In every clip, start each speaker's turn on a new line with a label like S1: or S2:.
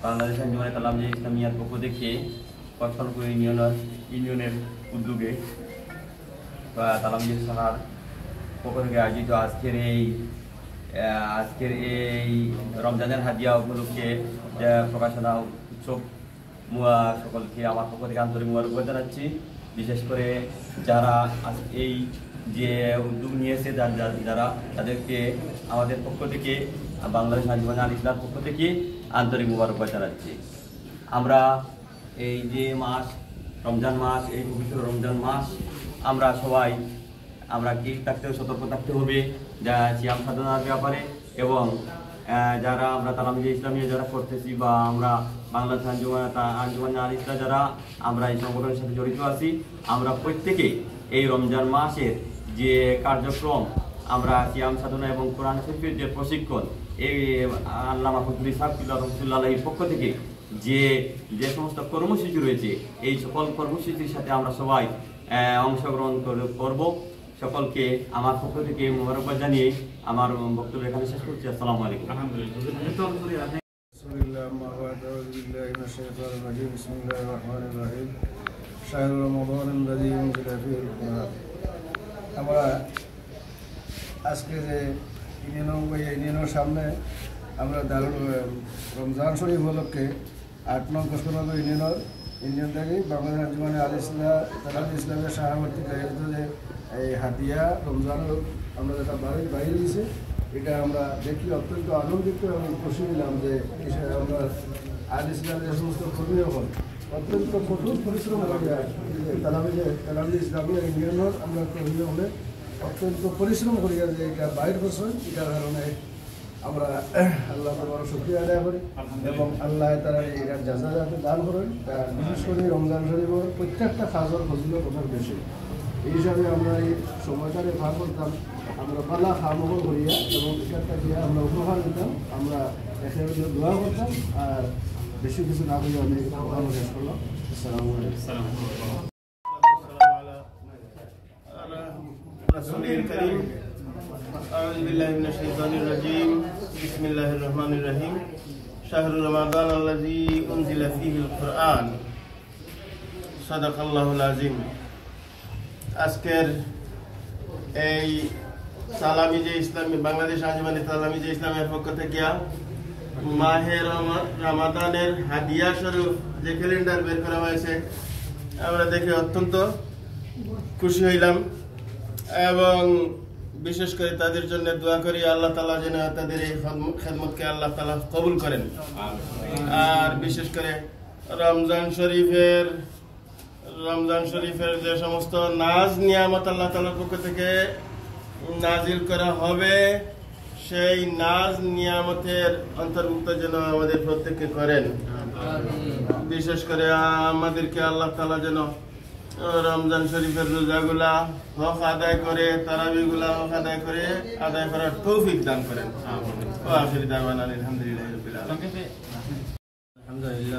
S1: বাংলাদেশ আঞ্জুমানে তালামিয়া ইসলামিয়ার পক্ষ থেকে কচলপুর ইউনিয়নের উদ্যোগে তালামিয়া শাখার পক্ষ থেকে আয়োজিত আজকের এই রমজানের হাদিয়া উপলক্ষে প্রকাশনা উৎসব সকলকে আমার পক্ষ থেকে আন্তরিক মোবারকবাদ জানাচ্ছি। বিশেষ করে যারা এই যে উদ্যোগ নিয়েছে যারা তাদেরকে আমাদের পক্ষ থেকে বাংলাদেশ আঞ্জুমান আল ইসলামের পক্ষ থেকে আন্তরিক মোবারকবাদ জানাচ্ছি। আমরা এই যে মাস রমজান মাস, এই পবিত্র রমজান মাস আমরা সবাই কি থাকতে সতর্ক থাকতে হবে যা সিয়াম সাধনার ব্যাপারে, এবং যারা আমরা তালামিয়া ইসলামিয়া যারা করতেছি বা আমরা বাংলাদেশ আঞ্জুমান আল ইসলাম যারা আমরা এই সংগঠনের সাথে জড়িত আছি, আমরা প্রত্যেকে এই রমজান মাসের যে কার্যক্রম আমরা সিয়াম সাধনা এবং কোরআন শরীফের যে প্রশিক্ষণ এই আল্লামা ফজলুল ইসলাম রহমতুল্লাহির পক্ষ থেকে যে সমস্ত কর্মসূচি রয়েছে, এই সকল কর্মসূচির সাথে আমরা সবাই অংশগ্রহণ করব। সকলকে আমার পক্ষ থেকে মোবারকবাদ জানিয়ে আমার বক্তব্য এখানে শেষ করছি। আসসালামু আলাইকুম।
S2: আমরা আজকে যে ইউনিয়নের সামনে আমরা রমজান শরীফ উপলক্ষে 8 নং কসবানগর ইউনিয়ন থেকে বাংলাদেশ আঞ্জুমান আল ইসলামের সহাবর্তী আয়োজিত যে এই হাদিয়া রমজান আমরা যেটা বাইরে দিয়েছি, এটা আমরা দেখি অত্যন্ত আনন্দিত এবং খুশি হলাম যে আমরা আল ইসলামের যে সমস্ত কর্মী হল অত্যন্ত কঠোর পরিশ্রম করিয়া তালামিয়া ইসলামিয়া ইউনিয়নের আমরা কর্মী হলে অত্যন্ত পরিশ্রম করিয়া যে এটা বাইর করছেন, এটার কারণে আমরা আল্লাহ বড় শুকরিয়া আদায় করি এবং আল্লাহ তারা এটার যাজা যাতে দান করেন। বিশেষ করে রমজান শরীফের প্রত্যেকটা কাজের ফজিলত ওঠার বেশি, এই হিসাবে আমরা এই সময়টাকে ভাগ করতাম, আমরা পালা খামোহর করিয়া এবং এটা দিয়ে আমরা উপহার দিতাম, আমরা একেবারে দোয়া করতাম। আর বেশি কিছু না করিয়া আমি কথা শেষ করলাম। আসসালামু আলাইকুম।
S3: أعوذ بالله من الشيطان الرجيم بسم الله الرحمن الرحيم شهر رمضان الذي أنزل فيه القرآن صدق الله العظيم। আজকের এই তালামিয়া ইসলামী বাংলাদেশ আঞ্জুমানে তালামিয়া ইসলামের পক্ষ থেকে মাহে রমাদানের হাদিয়া স্বরূপ যে ক্যালেন্ডার বের করা হয়েছে, আমরা দেখে অত্যন্ত খুশি হইলাম এবং বিশেষ করে তাদের জন্য দোয়া করি আল্লাহ তাআলা যেন তাদের এই খেদমতকে আল্লাহ তাআলা কবুল করেন। আর বিশেষ করে রমজান শরীফের যে সমস্ত নাজ নিয়ামত আল্লাহ তাআলার পক্ষ থেকে নাজিল করা হবে, সেই নাজ নিয়ামতের অন্তর্ভুক্ত যেন আমাদের প্রত্যেককে করেন। বিশেষ করে আমাদেরকে আল্লাহ তাআলা যেন রমজান শরীফের রোজাগুলা হক আদায় করে, তারাবিগুলা হক আদায় করার তৌফিক দান করেন।
S4: আলহামদুলিল্লাহ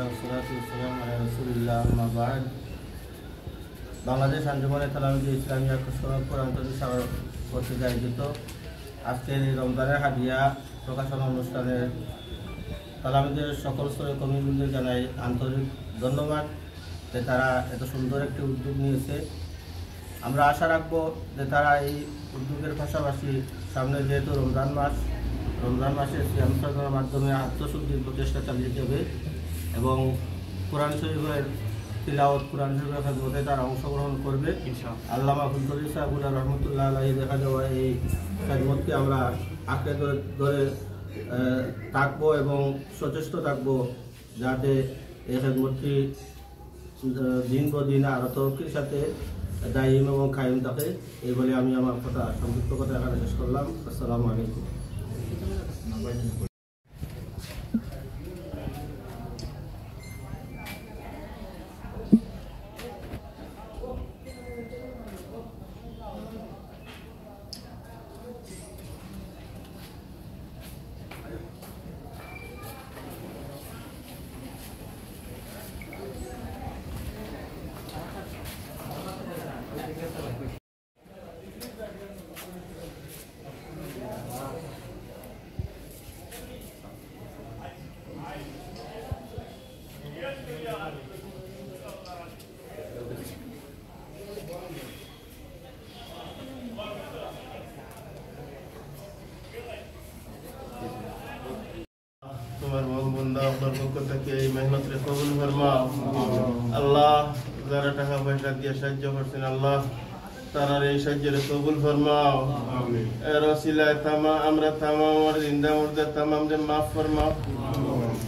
S4: ওয়াসসালাতু ওয়াসসালামু আলা রাসূলিল্লাহ, আম্মা বা'দ। বাংলাদেশ আঞ্জুমানে তালামিয়া ইসলামিয়া কসবানগর আন্তর্জাতিক শাখা কর্তৃক আয়োজিত আজকের এই রমজানের হাদিয়া প্রকাশনা অনুষ্ঠানে তালামিয়াদের সকল স্তরের কর্মীবৃন্দ জানাই আন্তরিক ধন্যবাদ যে তারা এত সুন্দর একটি উদ্যোগ নিয়েছে। আমরা আশা রাখবো যে তারা এই উদ্যোগের পাশাপাশি সামনে যেহেতু রমজান মাসে সিয়াম সাধনার মাধ্যমে আত্মশুদ্ধির প্রচেষ্টা চালিয়ে যাবে এবং কোরআন শরীফের তিলাওয়াত, কোরআন শরীফের খেদমতে তারা অংশগ্রহণ করবে। আল্লামা ফজলুল ইসলাম রহমতুল্লাহ আলাইহি দেখা যাওয়া এই খেদমতকে আমরা আঁকড়ে ধরে থাকবো এবং সচেষ্ট থাকবো যাতে এই খেদমতটি দিন ব দিন আরো তরক্কির সাথে দায়িম এবং কায়েম থাকে। এই বলে আমি আমার সংক্ষিপ্ত কথা এখানে শেষ করলাম। আসসালামু আলাইকুম।
S3: আল্লাহর পক্ষ থেকে এই মেহনতরে কবুল ফরমাও আল্লাহ যারা টাকা পয়সা দিয়ে সাহায্য করছেন আল্লাহ তারার এই সাহায্যের কবুল ফরমাও এর ওসিলায় আমরা তামাম আর জিন্দা মুর্দা তামামরে মাফ ফরমাও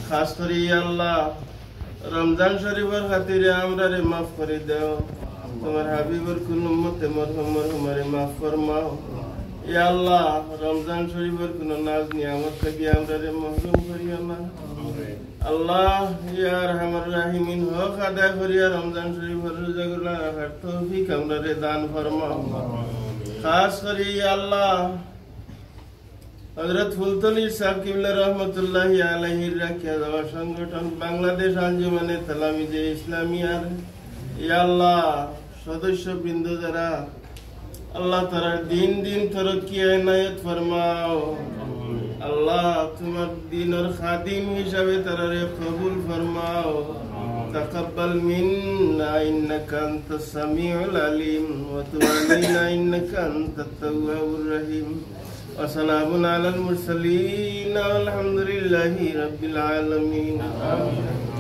S3: খাস করে আল্লাহ রমজান শরীফের খাতিরে আমরা রে মাফ করে দাও তোমার হাবিবের কোন উম্মতে মরহুমারে মাফ ফরমাও ইয়া আল্লাহ রমজান শরীফের কোন নাজ নিয়ামত থেকে আমরা রে মাহরুম করিও না আল্লাহ ইয়া আরহামার রাহিমিন হক আদায় করিয়া রমজান শরীফের রোজাগুলো রাখার তৌফিক আমরা রে দান ফরমাও খাস করে ইয়া আল্লাহ হযরত ফুলতলি সাহেব কিবলা রহমাতুল্লাহি আলাইহির রাখিয়া যাওয়া সংগঠন বাংলাদেশ আঞ্জুমানে তালামিজে ইসলামিয়ার ইয়া আল্লাহ সদস্যবৃন্দ যারা আল্লাহ তাআলার দিন তরক্কি ইনায়াত ফরমাও আল্লাহ তোমার দ্বীনের খাদিম হিসাবে তারারে কবুল ফরমাও তাকাব্বাল মিন্না ইন্নাকা আনতাস সামিউল আলিম ওয়া তুব আলাইনা ইন্নাকা আনতাত তাওয়াবুর রহিম ওয়া সালামুন আলাল মুরসালিন ওয়া আলহামদুলিল্লাহি রাব্বিল আলামিন আমিন